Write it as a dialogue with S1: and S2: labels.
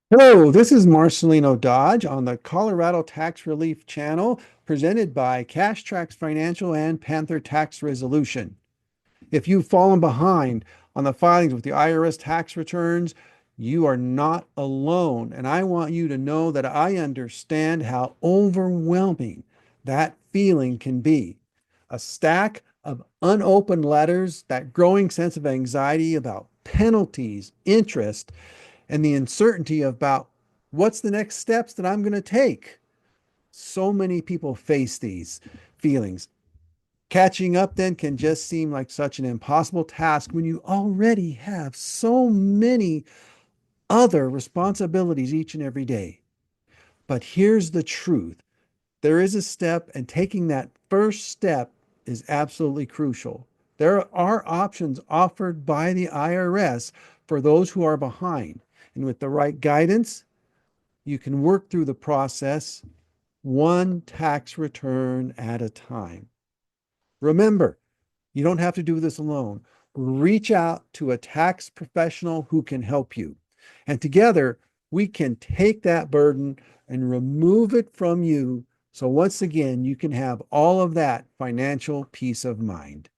S1: Hello, this is Marcelino Dodge on the Colorado Tax Relief Channel, presented by Cash Tracks Financial and Panther Tax Resolution. If you've fallen behind on the filings with the IRS tax returns, you are not alone. And I want you to know that I understand how overwhelming that feeling can be. A stack of unopened letters, that growing sense of anxiety about penalties, interest, and the uncertainty about what's the next steps that I'm going to take. So many people face these feelings. Catching up then can just seem like such an impossible task when you already have so many other responsibilities each and every day. But here's the truth: there is a step, and taking that first step is absolutely crucial. There are options offered by the IRS for those who are behind. And with the right guidance, you can work through the process one tax return at a time. Remember, you don't have to do this alone. Reach out to a tax professional who can help you. And together, we can take that burden and remove it from you. So once again, you can have all of that financial peace of mind.